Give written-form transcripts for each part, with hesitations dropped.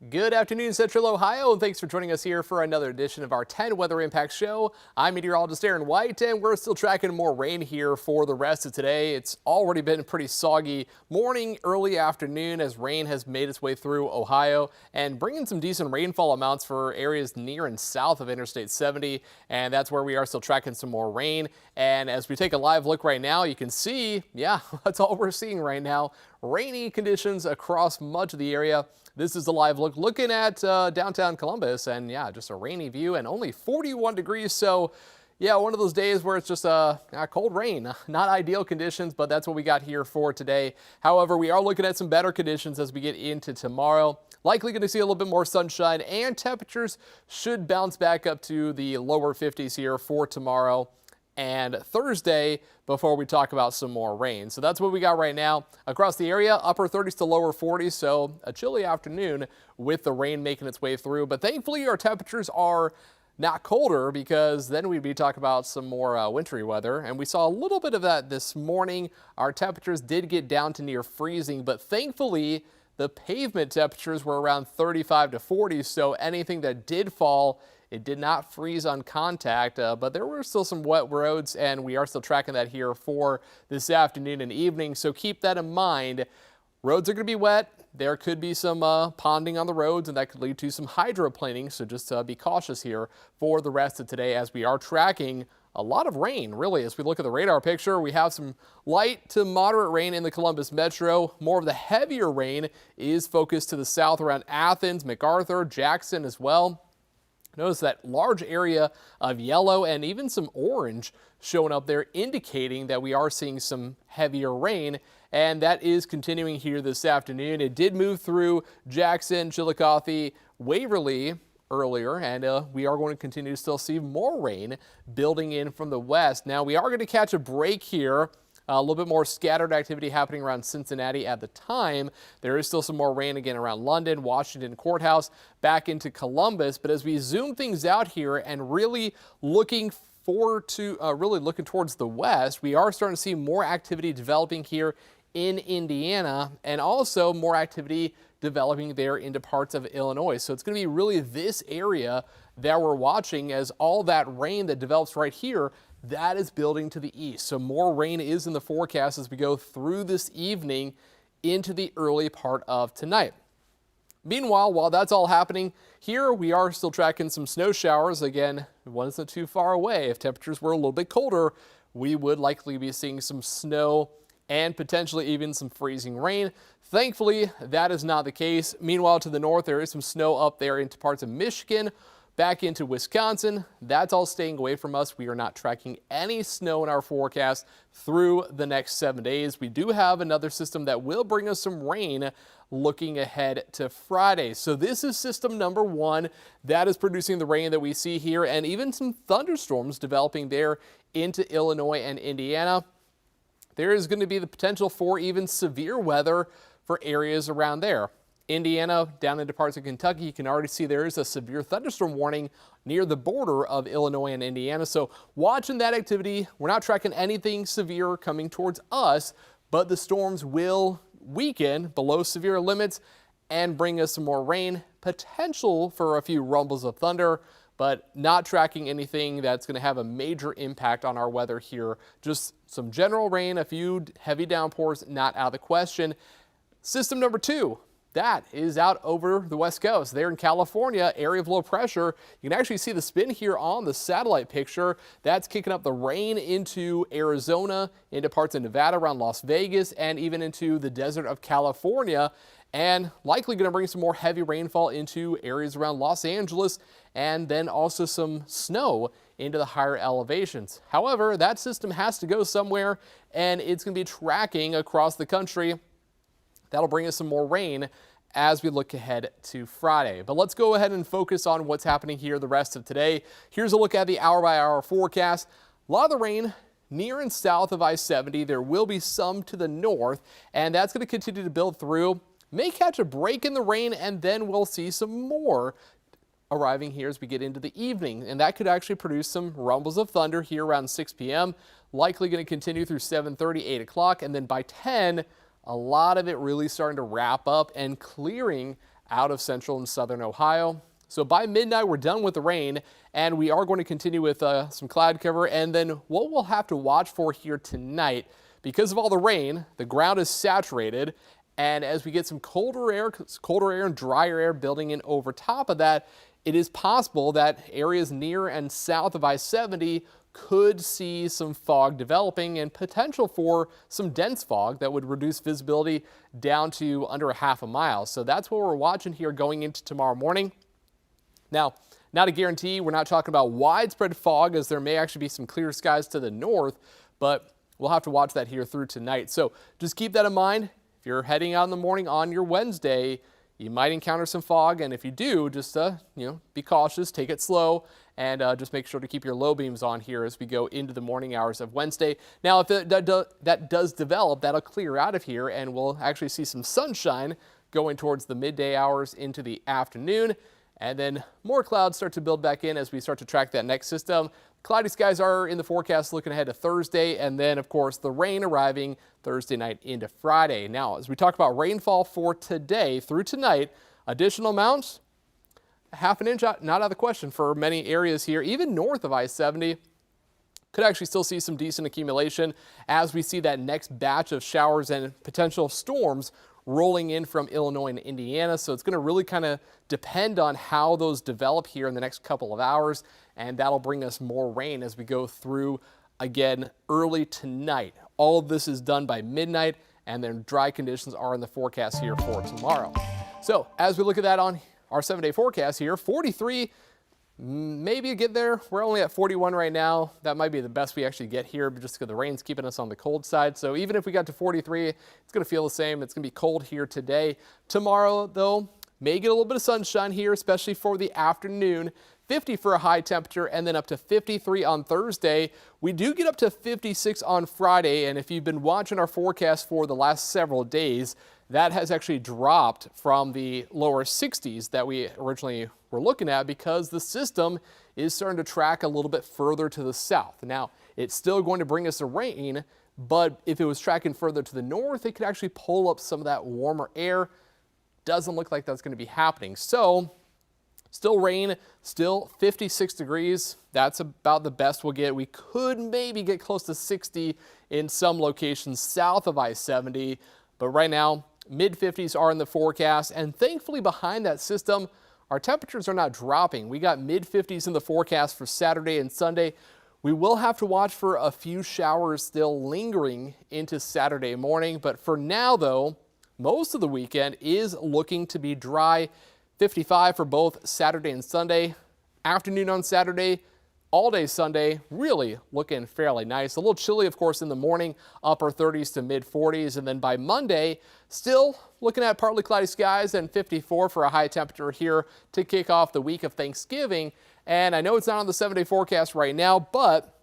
Good afternoon, Central Ohio, and thanks for joining us here for another edition of our 10 Weather Impact Show. I'm meteorologist Aaron White, and we're still tracking more rain here for the rest of today. It's already been a pretty soggy morning, early afternoon as rain has made its way through Ohio and bringing some decent rainfall amounts for areas near and south of Interstate 70, and that's where we are still tracking some more rain. And as we take a live look right now, you can see, that's all we're seeing right now. Rainy conditions across much of the area. This is the live look looking at downtown Columbus, and just a rainy view and only 41 degrees. So one of those days where it's just cold rain. Not ideal conditions, but that's what we got here for today. However, we are looking at some better conditions as we get into tomorrow. Likely going to see a little bit more sunshine, and temperatures should bounce back up to the lower 50s here for tomorrow and Thursday before we talk about some more rain. So that's what we got right now across the area, upper 30s to lower 40s. So a chilly afternoon with the rain making its way through. But thankfully our temperatures are not colder, because then we'd be talking about some more wintry weather. And we saw a little bit of that this morning. Our temperatures did get down to near freezing, but thankfully the pavement temperatures were around 35 to 40. So anything that did fall, it did not freeze on contact, but there were still some wet roads, and we are still tracking that here for this afternoon and evening. So keep that in mind. Roads are going to be wet. There could be some ponding on the roads, and that could lead to some hydroplaning. So just be cautious here for the rest of today as we are tracking a lot of rain. Really, as we look at the radar picture, we have some light to moderate rain in the Columbus metro. More of the heavier rain is focused to the south around Athens, MacArthur, Jackson as well. Notice that large area of yellow and even some orange showing up there, indicating that we are seeing some heavier rain, and that is continuing here this afternoon. It did move through Jackson, Chillicothe, Waverly earlier, and we are going to continue to still see more rain building in from the west. Now, we are going to catch a break here. A little bit more scattered activity happening around Cincinnati at the time. There is still some more rain again around London, Washington Courthouse, back into Columbus. But as we zoom things out here and really looking forward to looking towards the west, we are starting to see more activity developing here in Indiana, and also more activity developing there into parts of Illinois. So it's going to be really this area that we're watching, as all that rain that develops right here, that is building to the east. So more rain is in the forecast as we go through this evening into the early part of tonight. Meanwhile, while that's all happening, here we are still tracking some snow showers. Again, it wasn't too far away. If temperatures were a little bit colder, we would likely be seeing some snow and potentially even some freezing rain. Thankfully, that is not the case. Meanwhile, to the north, there is some snow up there into parts of Michigan, back into Wisconsin. That's all staying away from us. We are not tracking any snow in our forecast through the next 7 days. We do have another system that will bring us some rain looking ahead to Friday. So this is system number one that is producing the rain that we see here, and even some thunderstorms developing there into Illinois and Indiana. There is going to be the potential for even severe weather for areas around there. Indiana, down into parts of Kentucky, you can already see there is a severe thunderstorm warning near the border of Illinois and Indiana. So watching that activity, we're not tracking anything severe coming towards us, but the storms will weaken below severe limits and bring us some more rain, potential for a few rumbles of thunder, but not tracking anything that's going to have a major impact on our weather here. Just some general rain, a few heavy downpours, not out of the question. System number two, that is out over the west coast. There in California, area of low pressure. You can actually see the spin here on the satellite picture. That's kicking up the rain into Arizona, into parts of Nevada around Las Vegas, and even into the desert of California, and likely going to bring some more heavy rainfall into areas around Los Angeles, and then also some snow into the higher elevations. However, that system has to go somewhere, and it's going to be tracking across the country. That'll bring us some more rain as we look ahead to Friday. But let's go ahead and focus on what's happening here the rest of today. Here's a look at the hour-by-hour forecast. A lot of the rain near and south of I-70. There will be some to the north, and that's going to continue to build through. May catch a break in the rain, and then we'll see some more arriving here as we get into the evening, and that could actually produce some rumbles of thunder here around 6 p.m. Likely going to continue through 7:30, 8 o'clock, and then by 10, a lot of it really starting to wrap up and clearing out of central and southern Ohio. So by midnight, we're done with the rain, and we are going to continue with some cloud cover. And then what we'll have to watch for here tonight, because of all the rain, the ground is saturated. And as we get some colder air and drier air building in over top of that, it is possible that areas near and south of I-70 could see some fog developing and potential for some dense fog that would reduce visibility down to under a half a mile. So that's what we're watching here going into tomorrow morning. Now, not a guarantee. We're not talking about widespread fog, as there may actually be some clear skies to the north, but we'll have to watch that here through tonight. So just keep that in mind. If you're heading out in the morning on your Wednesday, you might encounter some fog, and if you do, just be cautious, take it slow, and just make sure to keep your low beams on here as we go into the morning hours of Wednesday. Now, if that does develop, that'll clear out of here, and we'll actually see some sunshine going towards the midday hours into the afternoon. And then more clouds start to build back in as we start to track that next system. Cloudy skies are in the forecast looking ahead to Thursday, and then, of course, the rain arriving Thursday night into Friday. Now, as we talk about rainfall for today through tonight, additional amounts, half an inch, not out of the question for many areas here, even north of I-70. Could actually still see some decent accumulation as we see that next batch of showers and potential storms rolling in from Illinois and Indiana. So it's going to really kind of depend on how those develop here in the next couple of hours, and that'll bring us more rain as we go through again early tonight. All of this is done by midnight, and then dry conditions are in the forecast here for tomorrow. So as we look at that on our 7-day forecast here, 43, maybe get there. We're only at 41 right now. That might be the best we actually get here, but just because the rain's keeping us on the cold side. So even if we got to 43, it's going to feel the same. It's going to be cold here today. Tomorrow, though, may get a little bit of sunshine here, especially for the afternoon. 50 for a high temperature, and then up to 53 on Thursday. We do get up to 56 on Friday, and if you've been watching our forecast for the last several days, that has actually dropped from the lower 60s that we originally were looking at because the system is starting to track a little bit further to the south. Now, it's still going to bring us the rain, but if it was tracking further to the north, it could actually pull up some of that warmer air. Doesn't look like that's going to be happening. So still rain, still 56 degrees. That's about the best we'll get. We could maybe get close to 60 in some locations south of I-70, but right now, mid-50s are in the forecast, and thankfully behind that system, our temperatures are not dropping. We got mid-50s in the forecast for Saturday and Sunday. We will have to watch for a few showers still lingering into Saturday morning, but for now, though, most of the weekend is looking to be dry. 55 for both Saturday and Sunday. Afternoon on Saturday, all day Sunday, really looking fairly nice. A little chilly, of course, in the morning, upper 30s to mid 40s. And then by Monday, still looking at partly cloudy skies and 54 for a high temperature here to kick off the week of Thanksgiving. And I know it's not on the 7-day forecast right now, but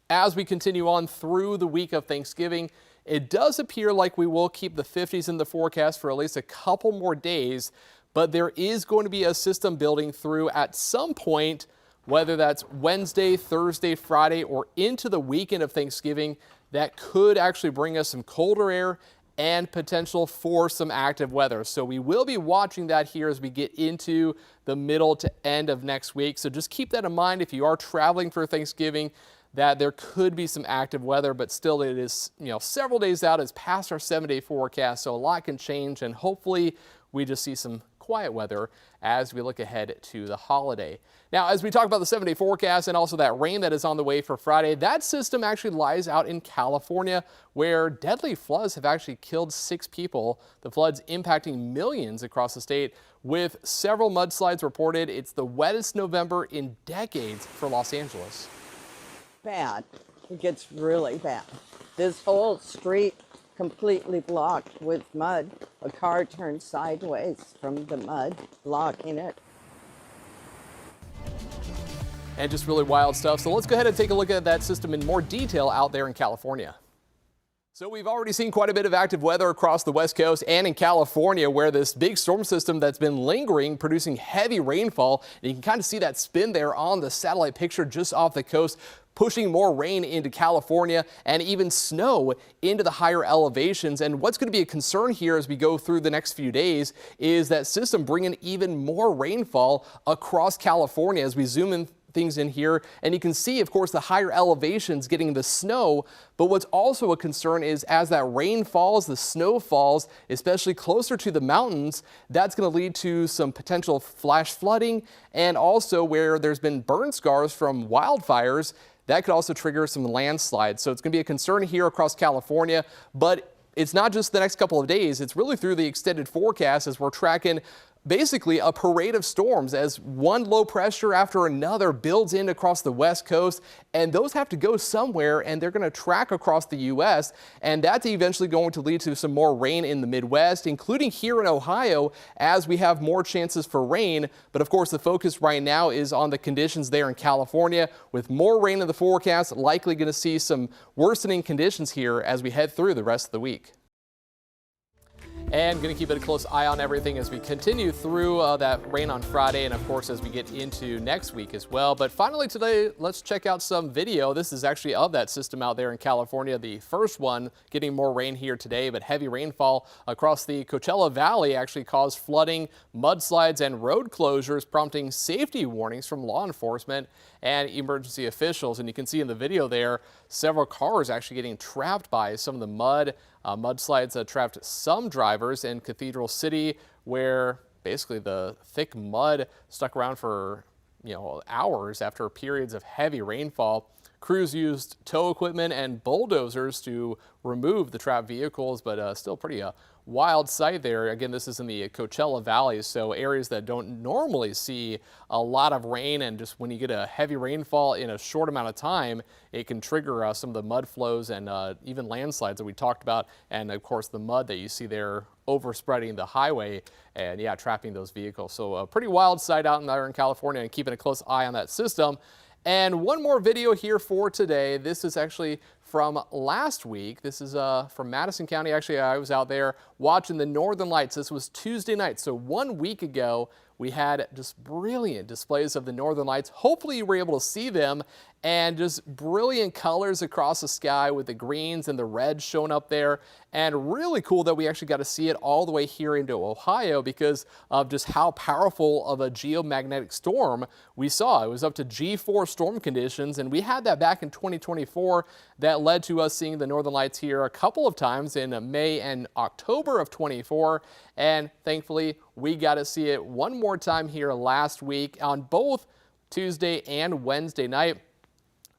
as we continue on through the week of Thanksgiving, it does appear like we will keep the 50s in the forecast for at least a couple more days. But there is going to be a system building through at some point, whether that's Wednesday, Thursday, Friday, or into the weekend of Thanksgiving, that could actually bring us some colder air and potential for some active weather. So we will be watching that here as we get into the middle to end of next week. So just keep that in mind if you are traveling for Thanksgiving, that there could be some active weather, but still it is, several days out. It's past our 7-day forecast, so a lot can change, and hopefully we just see some quiet weather as we look ahead to the holiday. Now, as we talk about the 7-day forecast and also that rain that is on the way for Friday, that system actually lies out in California, where deadly floods have actually killed 6 people. The floods impacting millions across the state, with several mudslides reported. It's the wettest November in decades for Los Angeles. Bad. It gets really bad. This whole street completely blocked with mud. A car turned sideways from the mud, blocking it. And just really wild stuff. So let's go ahead and take a look at that system in more detail out there in California. So we've already seen quite a bit of active weather across the West Coast and in California, where this big storm system that's been lingering, producing heavy rainfall. And you can kind of see that spin there on the satellite picture just off the coast, pushing more rain into California and even snow into the higher elevations. And what's going to be a concern here as we go through the next few days is that system bringing even more rainfall across California as we zoom in things in here, and you can see, of course, the higher elevations getting the snow. But what's also a concern is as that rain falls, the snow falls, especially closer to the mountains, that's going to lead to some potential flash flooding, and also where there's been burn scars from wildfires, that could also trigger some landslides. So it's going to be a concern here across California, but it's not just the next couple of days, it's really through the extended forecast as we're tracking basically a parade of storms as one low pressure after another builds in across the West Coast, and those have to go somewhere, and they're going to track across the U.S., and that's eventually going to lead to some more rain in the Midwest, including here in Ohio, as we have more chances for rain. But of course, the focus right now is on the conditions there in California, with more rain in the forecast, likely going to see some worsening conditions here as we head through the rest of the week. And going to keep a close eye on everything as we continue through that rain on Friday, and of course as we get into next week as well. But finally today, let's check out some video. This is actually of that system out there in California, the first one getting more rain here today, but heavy rainfall across the Coachella Valley actually caused flooding, mudslides, and road closures, prompting safety warnings from law enforcement and emergency officials. And you can see in the video there, several cars actually getting trapped by some of the mud. Mudslides trapped some drivers in Cathedral City, where basically the thick mud stuck around for hours after periods of heavy rainfall. Crews used tow equipment and bulldozers to remove the trapped vehicles, but still pretty wild sight there. Again, this is in the Coachella Valley, so areas that don't normally see a lot of rain, and just when you get a heavy rainfall in a short amount of time, it can trigger some of the mud flows and even landslides that we talked about, and of course the mud that you see there overspreading the highway and trapping those vehicles. So a pretty wild sight out there in California, and keeping a close eye on that system. And one more video here for today. This is actually from last week. This is from Madison County. Actually, I was out there watching the Northern Lights. This was Tuesday night. So 1 week ago, we had just brilliant displays of the Northern Lights. Hopefully you were able to see them, and just brilliant colors across the sky with the greens and the reds showing up there. And really cool that we actually got to see it all the way here into Ohio because of just how powerful of a geomagnetic storm we saw. It was up to G4 storm conditions, and we had that back in 2024 that led to us seeing the Northern Lights here a couple of times in May and October of 24. And thankfully, we got to see it one more time here last week on both Tuesday and Wednesday night.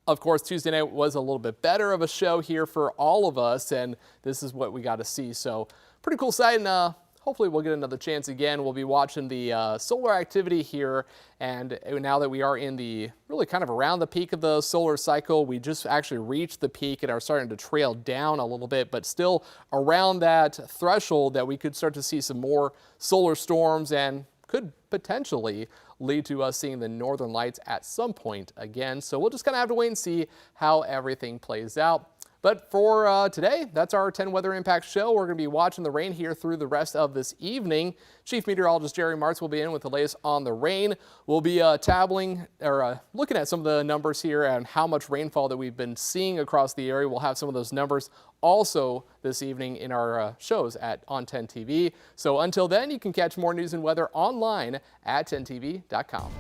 Of course, Tuesday night was a little bit better of a show here for all of us, and this is what we got to see. So pretty cool sight, and hopefully we'll get another chance again. We'll be watching the solar activity here, and now that we are in the really kind of around the peak of the solar cycle, we just actually reached the peak and are starting to trail down a little bit, but still around that threshold that we could start to see some more solar storms and could potentially lead to us seeing the Northern Lights at some point again. So we'll just kind of have to wait and see how everything plays out. But for today, that's our 10 Weather Impact show. We're going to be watching the rain here through the rest of this evening. Chief Meteorologist Jerry Martz will be in with the latest on the rain. We'll be looking at some of the numbers here and how much rainfall that we've been seeing across the area. We'll have some of those numbers also this evening in our shows on 10 TV. So until then, you can catch more news and weather online at 10tv.com.